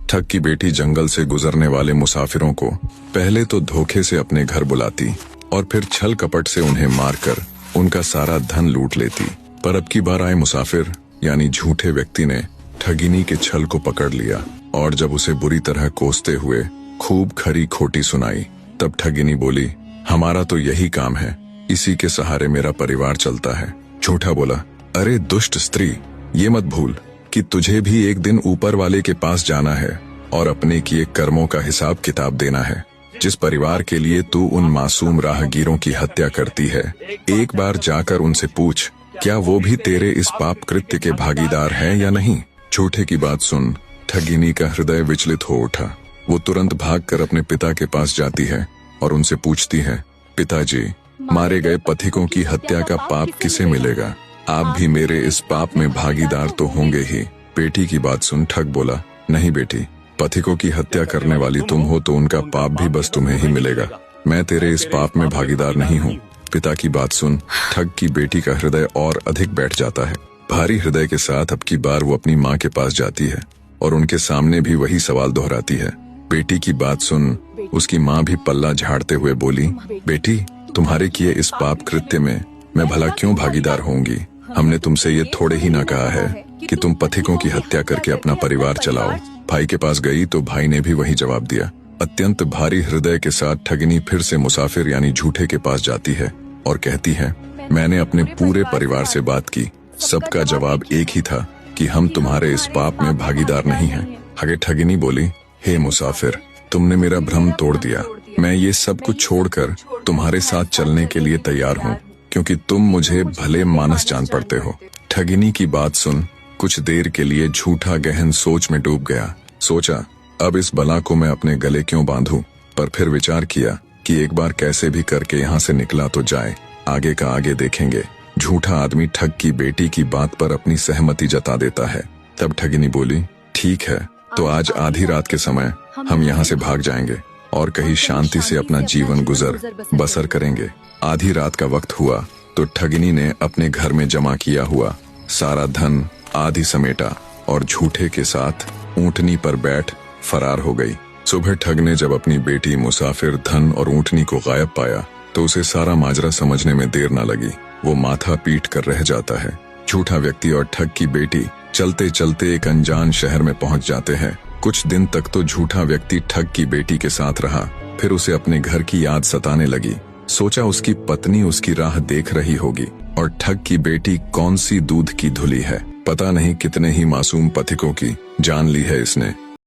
ठग की बेटी जंगल से गुजरने वाले मुसाफिरों को पहले तो धोखे से अपने घर बुलाती और फिर छल कपट से उन्हें मारकर उनका सारा धन लूट लेती। पर अब की बार आए मुसाफिर यानी झूठे व्यक्ति ने ठगिनी के छल को पकड़ लिया और जब उसे बुरी तरह कोसते हुए खूब खरी खोटी सुनाई, तब ठगिनी बोली, हमारा तो यही काम है, इसी के सहारे मेरा परिवार चलता है। झूठा बोला, अरे दुष्ट स्त्री, ये मत भूल कि तुझे भी एक दिन ऊपर वाले के पास जाना है और अपने किए कर्मों का हिसाब किताब देना है। जिस परिवार के लिए तू उन मासूम राहगीरों की हत्या करती है, एक बार जाकर उनसे पूछ, क्या वो भी तेरे इस पाप कृत्य के भागीदार हैं या नहीं। झूठे की बात सुन ठगिनी का हृदय विचलित हो उठा। वो तुरंत भागकर अपने पिता के पास जाती है और उनसे पूछती है, पिताजी, मारे गए पथिकों की हत्या का पाप किसे मिलेगा? आप भी मेरे इस पाप में भागीदार तो होंगे ही। बेटी की बात सुन ठग बोला, नहीं बेटी, पथिकों की हत्या करने वाली तुम हो तो उनका पाप भी बस तुम्हें ही मिलेगा। मैं तेरे इस पाप में भागीदार नहीं हूँ। पिता की बात सुन ठग की बेटी का हृदय और अधिक बैठ जाता है। भारी हृदय के साथ अब की बार वो अपनी माँ के पास जाती है और उनके सामने भी वही सवाल दोहराती है। बेटी की बात सुन उसकी माँ भी पल्ला झाड़ते हुए बोली, बेटी, तुम्हारे किए इस पाप कृत्य में मैं भला क्यों भागीदार होंगी? हमने तुमसे ये थोड़े ही ना कहा है कि तुम पथिकों की हत्या करके अपना परिवार चलाओ। भाई के पास गई तो भाई ने भी वही जवाब दिया। अत्यंत भारी हृदय के साथ ठगिनी फिर से मुसाफिर यानी झूठे के पास जाती है और कहती है, मैंने अपने पूरे परिवार से बात की, सबका जवाब एक ही था कि हम तुम्हारे इस पाप में भागीदार नहीं हैं। आगे ठगिनी बोली, हे मुसाफिर, तुमने मेरा भ्रम तोड़ दिया। मैं ये सब कुछ छोड़कर तुम्हारे साथ चलने के लिए तैयार हूँ, क्योंकि तुम मुझे भले मानस जान पड़ते हो। ठगिनी की बात सुन कुछ देर के लिए झूठा गहन सोच में डूब गया। सोचा, अब इस बला को मैं अपने गले क्यों बांधूं? पर फिर विचार किया कि एक बार कैसे भी करके यहाँ से निकला तो जाए, आगे का आगे देखेंगे। झूठा आदमी ठग की बेटी की बात पर अपनी सहमति जता देता है। तब ठगिनी बोली, ठीक है, तो आज आधी रात के समय हम यहाँ से भाग जाएंगे और कहीं शांति से अपना जीवन गुजर बसर करेंगे। आधी रात का वक्त हुआ तो ठगिनी ने अपने घर में जमा किया हुआ सारा धन आधी समेटा और झूठे के साथ ऊंटनी पर बैठ फरार हो गई। सुबह ठग ने जब अपनी बेटी, मुसाफिर, धन और ऊंटनी को गायब पाया तो उसे सारा माजरा समझने में देर न लगी। वो माथा पीट कर रह जाता है। झूठा व्यक्ति और ठग की बेटी चलते चलते एक अनजान शहर में पहुंच जाते हैं। कुछ दिन तक तो झूठा व्यक्ति ठग की बेटी के साथ रहा, फिर उसे अपने घर की याद सताने लगी। सोचा उसकी पत्नी उसकी राह देख रही होगी और ठग की बेटी कौन सी दूध की धुली है, पता नहीं कितने ही मासूम पथिकों की जान ली है इसने।